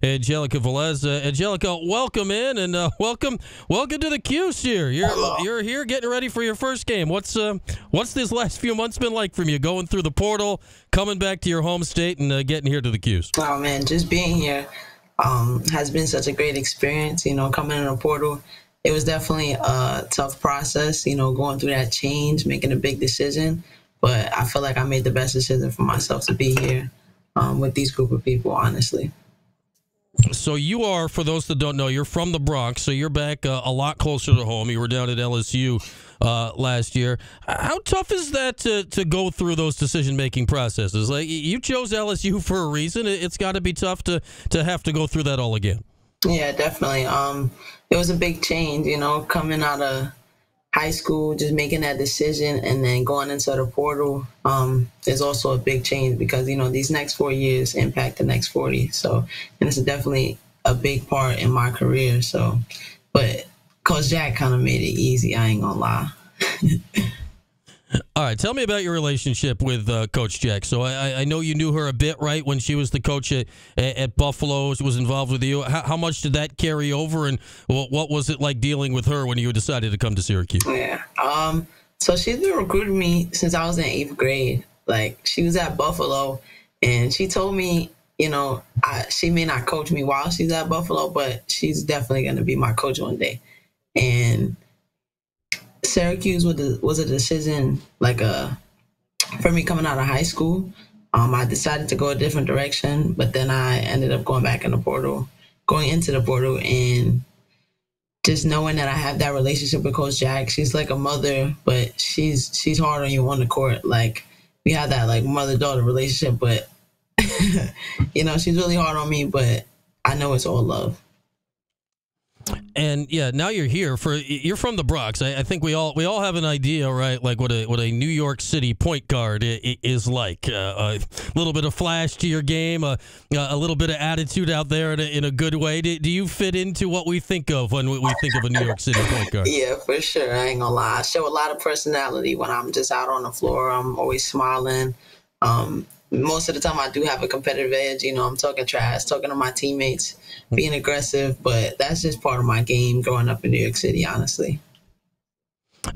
Angelica Velez. Angelica, welcome in and welcome to the Cuse here. You're here getting ready for your first game. What's this last few months been like from you, going through the portal, coming back to your home state, and getting here to the Cuse? Oh man, just being here has been such a great experience. Coming in the portal, it was definitely a tough process. Going through that change, making a big decision, but I feel like I made the best decision for myself to be here with these group of people. Honestly. So you are, for those that don't know, you're from the Bronx, so you're back a lot closer to home. You were down at LSU last year. How tough is that to go through those decision-making processes? Like, you chose LSU for a reason. It's got to be tough to have to go through that all again. Yeah, definitely. It was a big change, coming out of high school, just making that decision and then going into the portal is also a big change because, these next 4 years impact the next 40. So, and it's definitely a big part in my career. So, but Coach Jack kind of made it easy. I ain't gonna lie. All right, tell me about your relationship with Coach Jack. So I know you knew her a bit, right, when she was the coach at Buffalo, was involved with you. How much did that carry over, and what was it like dealing with her when you decided to come to Syracuse? Yeah, so she's been recruiting me since I was in 8th grade. Like, she was at Buffalo, and she told me, she may not coach me while she's at Buffalo, but she's definitely going to be my coach one day. And Syracuse was a decision for me coming out of high school. I decided to go a different direction, but then I ended up going into the portal, and just knowing that I have that relationship with Coach Jack. She's like a mother, but she's hard on you on the court. Like, we have that like mother-daughter relationship, but she's really hard on me, but I know it's all love. And yeah, now you're from the Bronx. I think we all have an idea, right? Like what a New York City point guard is like. A little bit of flash to your game, a little bit of attitude out there in a good way. Do you fit into what we think of when we think of a New York City point guard? Yeah, for sure. I ain't gonna lie. I show a lot of personality when I'm just out on the floor. I'm always smiling. Most of the time I do have a competitive edge. I'm talking trash, talking to my teammates, being aggressive, but that's just part of my game growing up in New York City, honestly.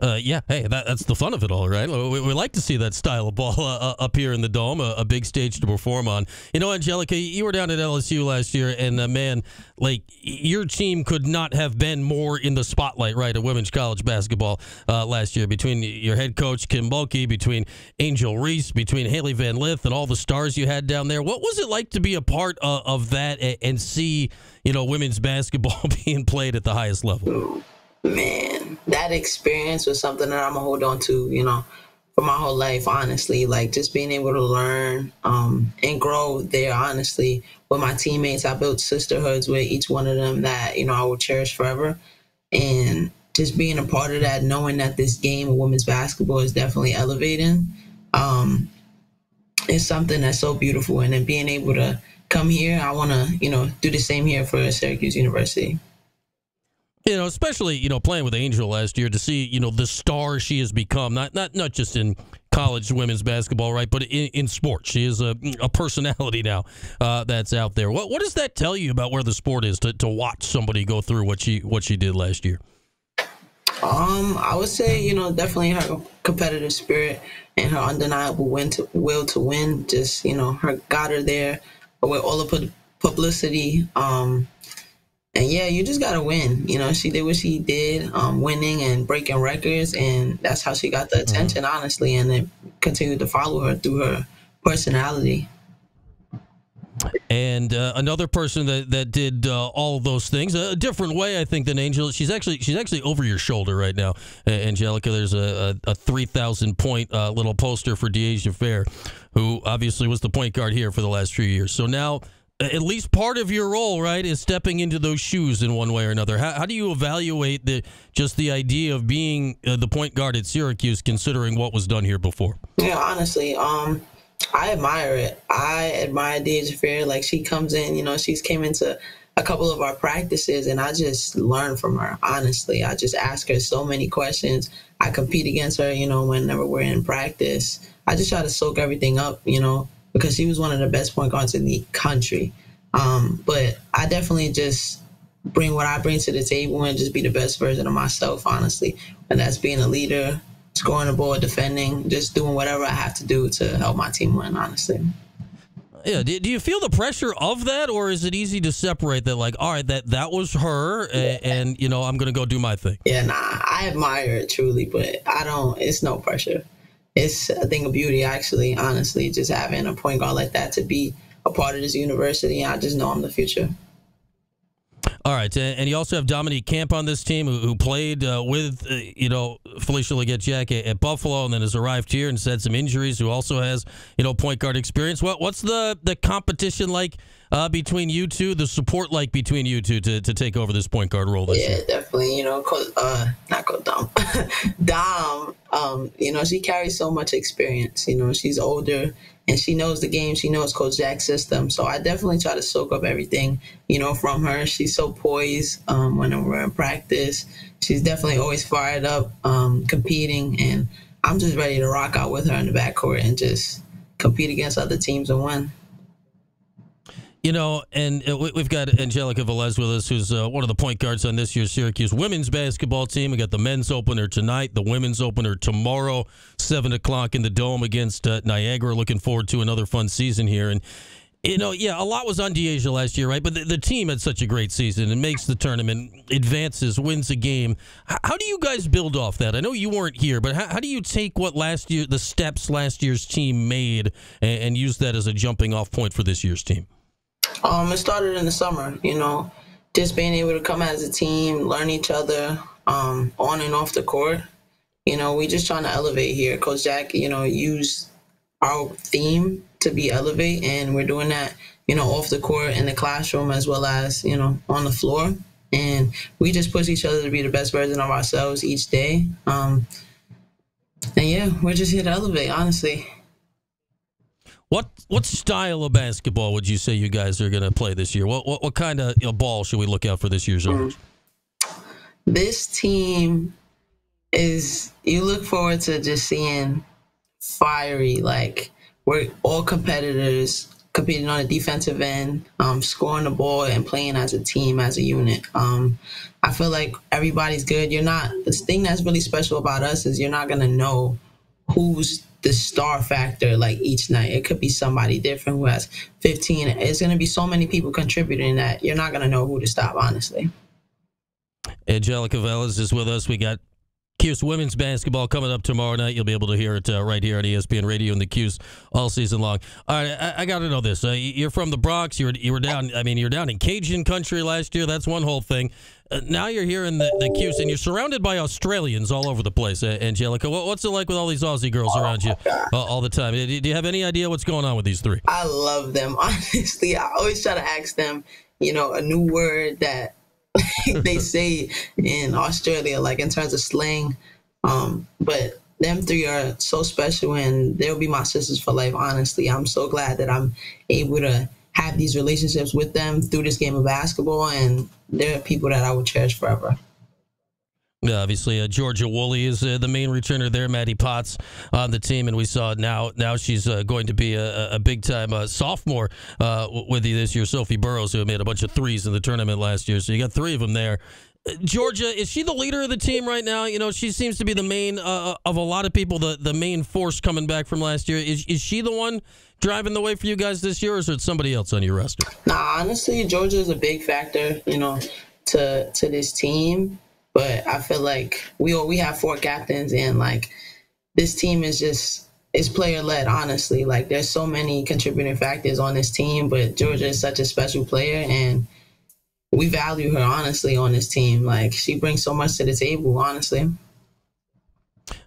Yeah, hey, that's the fun of it all, right? We like to see that style of ball up here in the Dome, a big stage to perform on. Angelica, you were down at LSU last year, and man, like, your team could not have been more in the spotlight, right, of women's college basketball last year, between your head coach, Kim Mulkey, between Angel Reese, between Haley Van Lith, and all the stars you had down there. What was it like to be a part of that and see, women's basketball being played at the highest level? Man, that experience was something that I'm going to hold on to, for my whole life, honestly. Like, just being able to learn and grow there, honestly. With my teammates, I built sisterhoods with each one of them that, I will cherish forever. And just being a part of that, knowing that this game of women's basketball is definitely elevating, is something that's so beautiful. And then being able to come here, I want to, do the same here for Syracuse University. Especially, playing with Angel last year, to see, the star she has become, not just in college women's basketball, right, but in sports. She is a personality now that's out there. What does that tell you about where the sport is to watch somebody go through what she did last year? I would say, definitely her competitive spirit and her undeniable will to win. Just, her got her there with all the publicity. And yeah, you just got to win. She did what she did, winning and breaking records. And that's how she got the attention, honestly. And it continued to follow her through her personality. And another person that did all of those things a different way, I think, than Angel. She's actually over your shoulder right now, Angelica. There's a 3,000 point little poster for Deasia Fair, who obviously was the point guard here for the last few years. So now, at least part of your role, right, is stepping into those shoes in one way or another. How do you evaluate the idea of being the point guard at Syracuse, considering what was done here before? Yeah, honestly, I admire it. I admire Deasia Fair. Like, she comes in, she's came into a couple of our practices, and I just learn from her, honestly. I just ask her so many questions. I compete against her, whenever we're in practice. I just try to soak everything up, because she was one of the best point guards in the country. But I definitely just bring what I bring to the table and just be the best version of myself, honestly. And that's being a leader, scoring the ball, defending, just doing whatever I have to do to help my team win, honestly. Yeah. Do you feel the pressure of that, or is it easy to separate that? Like, all right, that was her, and you know, I'm gonna go do my thing. Yeah, nah, I admire it truly, but I don't. It's no pressure. It's a thing of beauty, actually. Honestly, just having a point guard like that to be a part of this university, I just know I'm the future. All right, and you also have Dominique Camp on this team, who played with, you know, Felicia Legette-Jack at Buffalo, and then has arrived here and had some injuries. Who also has, you know, point guard experience. What's the competition like between you two? The support like between you two to take over this point guard role this year? Yeah, definitely. You know, not Coach Dom. Dom, you know, she carries so much experience. You know, she's older and she knows the game. She knows Coach Jack's system. So I definitely try to soak up everything, you know, from her. She's so poised when we're in practice. She's definitely always fired up, competing. And I'm just ready to rock out with her in the backcourt and just compete against other teams and win. You know, and we've got Angelica Velez with us, who's one of the point guards on this year's Syracuse women's basketball team. We got the men's opener tonight, the women's opener tomorrow, 7 o'clock in the Dome against Niagara. Looking forward to another fun season here. And, you know, yeah, a lot was on Deasia last year, right? But the team had such a great season and makes the tournament, advances, wins a game. How do you guys build off that? I know you weren't here, but how do you take what the steps last year's team made and use that as a jumping off point for this year's team? It started in the summer, you know, just being able to come as a team, learn each other on and off the court. You know, we just trying to elevate here. Coach Jack, you know, used our theme to be elevate, and we're doing that, you know, off the court, in the classroom, as well as, you know, on the floor. And we just push each other to be the best version of ourselves each day. And yeah, we're just here to elevate, honestly. What style of basketball would you say you guys are going to play this year? What kind of ball should we look out for this year's Orange? This team you look forward to just seeing fiery, like we're all competitors, competing on the defensive end, scoring the ball and playing as a team, as a unit. I feel like everybody's good. The thing that's really special about us is you're not going to know who's the star factor like each night. It could be somebody different who has 15. It's going to be so many people contributing that you're not going to know who to stop, honestly. Angelica Velez is with us. We got Cuse women's basketball coming up tomorrow night. You'll be able to hear it right here on ESPN Radio and the Cuse all season long. All right, I got to know this. You're from the Bronx. You were down. I mean, you're down in Cajun country last year. That's one whole thing. Now you're here in the Cuse, and you're surrounded by Australians all over the place. Angelica, what's it like with all these Aussie girls around you all the time? Do you have any idea what's going on with these three? I love them. Honestly, I always try to ask them, you know, a new word that they say in Australia, like in terms of slang. But them three are so special, and they'll be my sisters for life, honestly. I'm so glad that I'm able to have these relationships with them through this game of basketball, and they're people that I will cherish forever. Yeah, obviously, Georgia Woolley is the main returner there. Maddie Potts on the team, and we saw now she's going to be a big-time sophomore with you this year, Sophie Burrows, who made a bunch of threes in the tournament last year. So you got three of them there. Georgia, is she the leader of the team right now? You know, she seems to be the main, of a lot of people, the main force coming back from last year. Is she the one driving the way for you guys this year, or is it somebody else on your roster? Nah, honestly, Georgia is a big factor, you know, to this team. But I feel like we have 4 captains, and like this team is player led, honestly. Like there's so many contributing factors on this team, but Georgia is such a special player, and we value her, honestly, on this team. Like she brings so much to the table, honestly.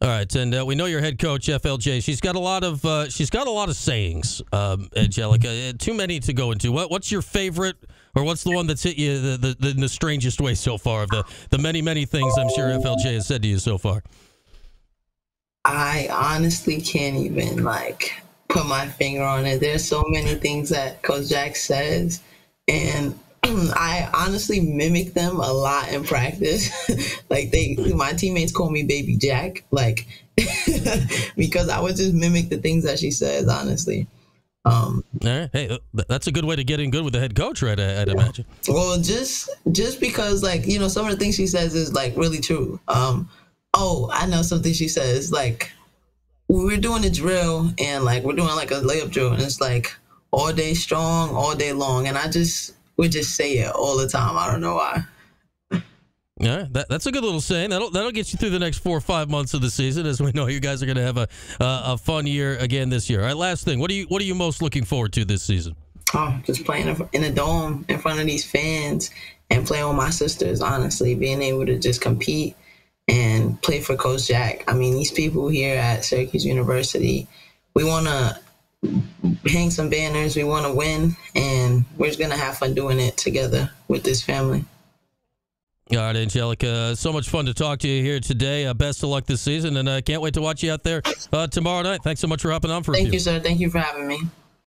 All right, and we know your head coach, FLJ. She's got a lot of sayings, Angelica. Too many to go into. What's your favorite, or what's the one that's hit you in the strangest way so far? Of the many things I'm sure FLJ has said to you so far. I honestly can't even like put my finger on it. There's so many things that Coach Jack says, and I honestly mimic them a lot in practice. Like my teammates call me Baby Jack, like because I would just mimic the things that she says, honestly. Um, All right. Hey, that's a good way to get in good with the head coach, right? I'd imagine. well, just because, like, you know, some of the things she says is like really true. Oh, I know something she says, like, we're doing a drill and like we're doing like a layup drill and it's like all day strong, all day long, and we just say it all the time. I don't know why. Yeah, that's a good little saying. That'll get you through the next 4 or 5 months of the season, as we know you guys are going to have a fun year again this year. All right, last thing. What are you most looking forward to this season? Oh, just playing in a dome in front of these fans and playing with my sisters. Honestly, being able to just compete and play for Coach Jack. I mean, these people here at Syracuse University, we want to hang some banners. We want to win, and we're just gonna have fun doing it together with this family. All right, Angelica, so much fun to talk to you here today. Best of luck this season, and I can't wait to watch you out there tomorrow night. Thanks so much for hopping on for a few. Thank you, sir. Thank you for having me.